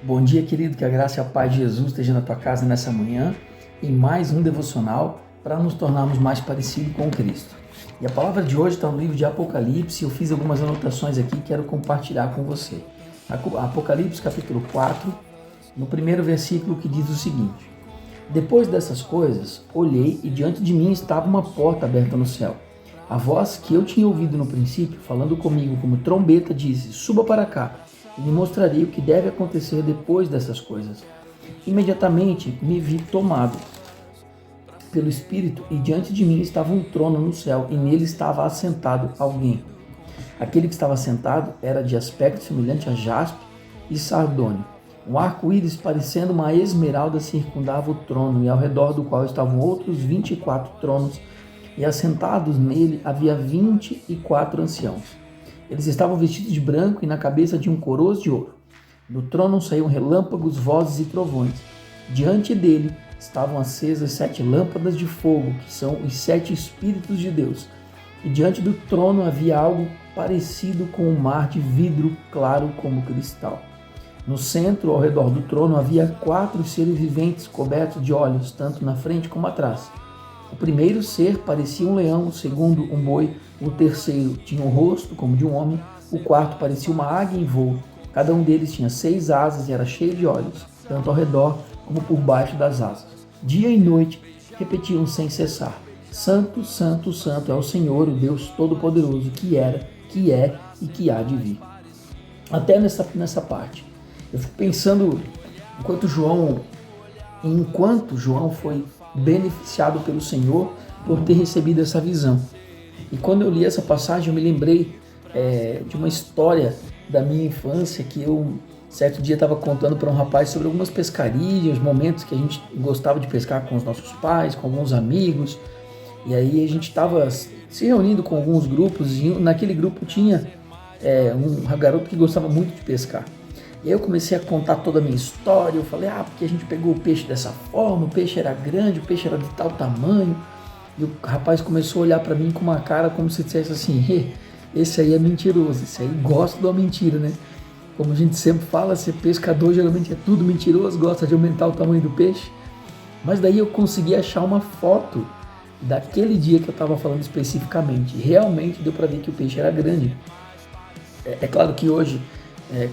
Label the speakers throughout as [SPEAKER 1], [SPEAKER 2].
[SPEAKER 1] Bom dia, querido, que a graça e a paz de Jesus esteja na tua casa nessa manhã em mais um devocional para nos tornarmos mais parecidos com Cristo. E a palavra de hoje está no livro de Apocalipse. Eu fiz algumas anotações aqui e quero compartilhar com você. Apocalipse capítulo 4, no primeiro versículo, que diz o seguinte: Depois dessas coisas, olhei e diante de mim estava uma porta aberta no céu. A voz que eu tinha ouvido no princípio, falando comigo como trombeta, disse: Suba para cá e lhe mostrarei o que deve acontecer depois dessas coisas. Imediatamente me vi tomado pelo Espírito e diante de mim estava um trono no céu e nele estava assentado alguém. Aquele que estava sentado era de aspecto semelhante a jaspe e sardônio. Um arco-íris parecendo uma esmeralda circundava o trono e ao redor do qual estavam outros 24 tronos e assentados nele havia 24 anciãos. Eles estavam vestidos de branco e na cabeça tinham coroas de ouro. Do trono saíam relâmpagos, vozes e trovões. Diante dele estavam acesas 7 lâmpadas de fogo, que são os 7 Espíritos de Deus. E diante do trono havia algo parecido com um mar de vidro claro como cristal. No centro, ao redor do trono, havia 4 seres viventes cobertos de olhos, tanto na frente como atrás. O primeiro ser parecia um leão, o segundo um boi, o terceiro tinha um rosto como de um homem, o quarto parecia uma águia em voo. Cada um deles tinha 6 asas e era cheio de olhos, tanto ao redor como por baixo das asas. Dia e noite repetiam sem cessar: Santo, Santo, Santo é o Senhor, o Deus Todo-Poderoso, que era, que é e que há de vir. Até nessa parte, eu fico pensando, enquanto João foi beneficiado pelo Senhor por ter recebido essa visão. E quando eu li essa passagem, eu me lembrei de uma história da minha infância, que eu, certo dia, estava contando para um rapaz sobre algumas pescarias, momentos que a gente gostava de pescar com os nossos pais, com alguns amigos. E aí a gente estava se reunindo com alguns grupos e naquele grupo tinha um garoto que gostava muito de pescar. E aí eu comecei a contar toda a minha história. Eu falei, porque a gente pegou o peixe dessa forma, o peixe era grande, o peixe era de tal tamanho. E o rapaz começou a olhar para mim com uma cara como se dissesse assim: esse aí é mentiroso, esse aí gosta de uma mentira, né? Como a gente sempre fala, ser pescador geralmente é tudo mentiroso, gosta de aumentar o tamanho do peixe. Mas daí eu consegui achar uma foto daquele dia que eu estava falando especificamente. Realmente deu para ver que o peixe era grande. É claro que hoje,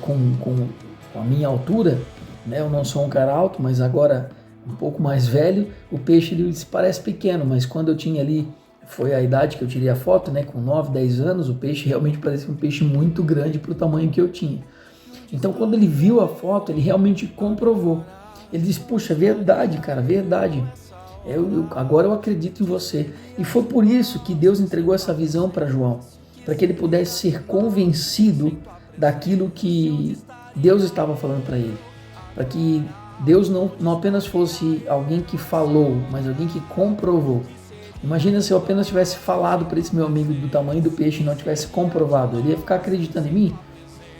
[SPEAKER 1] com a minha altura, né, eu não sou um cara alto, mas agora um pouco mais velho, o peixe ele se parece pequeno, mas quando eu tinha ali, foi a idade que eu tirei a foto, né, com 9, 10 anos, o peixe realmente parecia um peixe muito grande para o tamanho que eu tinha. Então quando ele viu a foto, ele realmente comprovou. Ele disse: puxa, verdade, cara, verdade. Agora eu acredito em você. E foi por isso que Deus entregou essa visão para João, para que ele pudesse ser convencido daquilo que Deus estava falando para ele, para que Deus não apenas fosse alguém que falou, mas alguém que comprovou. Imagina se eu apenas tivesse falado para esse meu amigo do tamanho do peixe e não tivesse comprovado. Ele ia ficar acreditando em mim?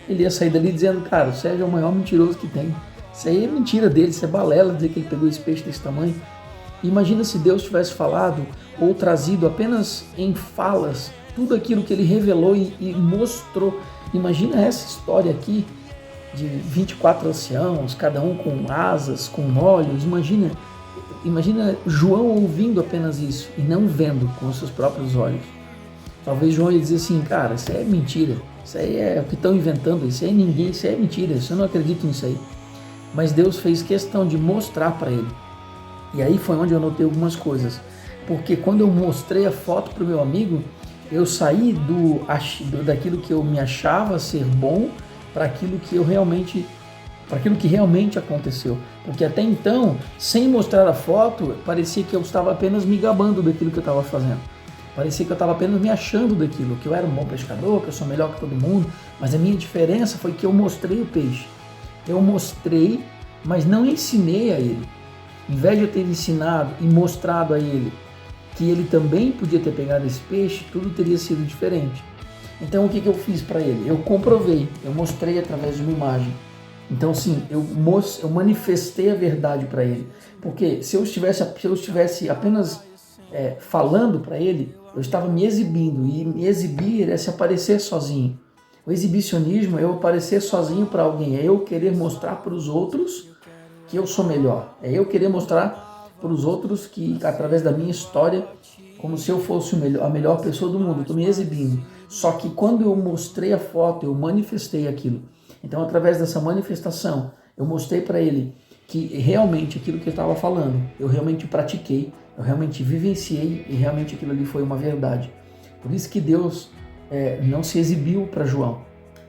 [SPEAKER 1] Ele ia sair dali dizendo: cara, o Sérgio é o maior mentiroso que tem. Isso aí é mentira dele, isso é balela dizer que ele pegou esse peixe desse tamanho. Imagina se Deus tivesse falado ou trazido apenas em falas tudo aquilo que ele revelou e mostrou. Imagina essa história aqui de 24 anciãos, cada um com asas, com olhos. Imagina João ouvindo apenas isso e não vendo com os seus próprios olhos. Talvez João ia dizer assim: cara, isso aí é mentira, isso aí é o que estão inventando, isso aí isso aí é mentira, eu não acredito nisso aí. Mas Deus fez questão de mostrar para ele. E aí foi onde eu notei algumas coisas. Porque quando eu mostrei a foto para o meu amigo, eu saí daquilo que eu me achava ser bom para aquilo que realmente aconteceu. Porque até então, sem mostrar a foto, parecia que eu estava apenas me gabando daquilo que eu estava fazendo. Parecia que eu estava apenas me achando daquilo, que eu era um bom pescador, que eu sou melhor que todo mundo. Mas a minha diferença foi que eu mostrei o peixe. Eu mostrei, mas não ensinei a ele. Em vez de eu ter ensinado e mostrado a ele que ele também podia ter pegado esse peixe, tudo teria sido diferente. Então o que eu fiz para ele? Eu comprovei, eu mostrei através de uma imagem. Então sim, eu manifestei a verdade para ele. Porque se eu estivesse apenas falando para ele, eu estava me exibindo. E me exibir é se aparecer sozinho. O exibicionismo é eu aparecer sozinho para alguém, é eu querer mostrar para os outros que eu sou melhor, é eu querer mostrar para os outros que, através da minha história, como se eu fosse a melhor pessoa do mundo, eu estou me exibindo. Só que quando eu mostrei a foto, eu manifestei aquilo. Então, através dessa manifestação, eu mostrei para ele que realmente aquilo que eu estava falando, eu realmente pratiquei, eu realmente vivenciei e realmente aquilo ali foi uma verdade. Por isso que Deus não se exibiu para João.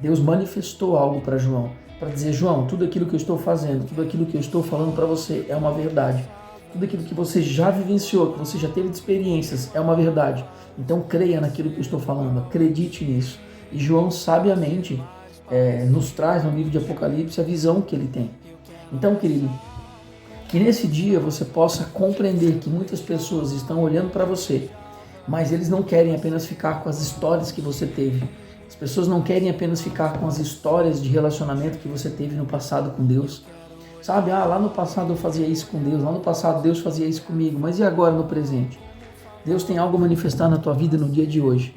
[SPEAKER 1] Deus manifestou algo para João, para dizer: João, tudo aquilo que eu estou fazendo, tudo aquilo que eu estou falando para você é uma verdade. Tudo aquilo que você já vivenciou, que você já teve de experiências, é uma verdade. Então creia naquilo que eu estou falando, acredite nisso. E João sabiamente nos traz no livro de Apocalipse a visão que ele tem. Então, querido, que nesse dia você possa compreender que muitas pessoas estão olhando para você, mas eles não querem apenas ficar com as histórias que você teve. As pessoas não querem apenas ficar com as histórias de relacionamento que você teve no passado com Deus. Sabe, lá no passado eu fazia isso com Deus, lá no passado Deus fazia isso comigo, mas e agora no presente? Deus tem algo a manifestar na tua vida no dia de hoje.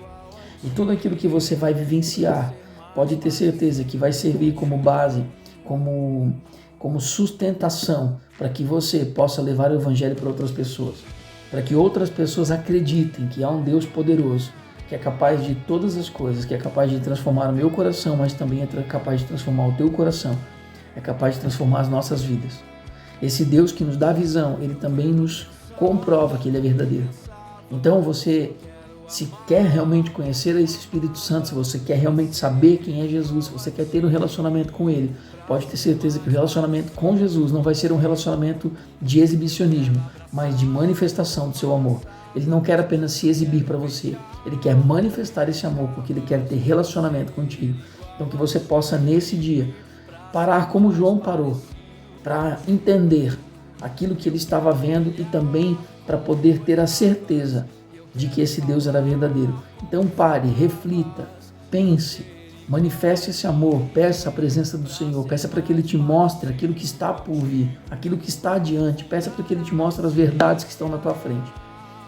[SPEAKER 1] E tudo aquilo que você vai vivenciar, pode ter certeza que vai servir como base, como sustentação para que você possa levar o Evangelho para outras pessoas. Para que outras pessoas acreditem que há um Deus poderoso, que é capaz de todas as coisas, que é capaz de transformar o meu coração, mas também é capaz de transformar o teu coração, é capaz de transformar as nossas vidas. Esse Deus que nos dá visão, ele também nos comprova que ele é verdadeiro. Então você, se quer realmente conhecer esse Espírito Santo, se você quer realmente saber quem é Jesus, se você quer ter um relacionamento com ele, pode ter certeza que o relacionamento com Jesus não vai ser um relacionamento de exibicionismo, mas de manifestação do seu amor. Ele não quer apenas se exibir para você, ele quer manifestar esse amor, porque ele quer ter relacionamento contigo. Então que você possa nesse dia parar como João parou, para entender aquilo que ele estava vendo e também para poder ter a certeza de que esse Deus era verdadeiro. Então pare, reflita, pense, manifeste esse amor, peça a presença do Senhor, peça para que Ele te mostre aquilo que está por vir, aquilo que está adiante, peça para que Ele te mostre as verdades que estão na tua frente.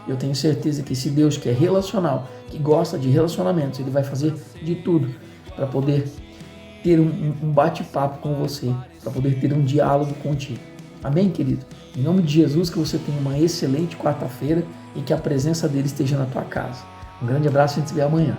[SPEAKER 1] Eu tenho certeza que esse Deus que é relacional, que gosta de relacionamentos, Ele vai fazer de tudo para poder ter um bate-papo com você, para poder ter um diálogo contigo. Amém, querido? Em nome de Jesus, que você tenha uma excelente quarta-feira e que a presença dele esteja na tua casa. Um grande abraço e a gente se vê amanhã.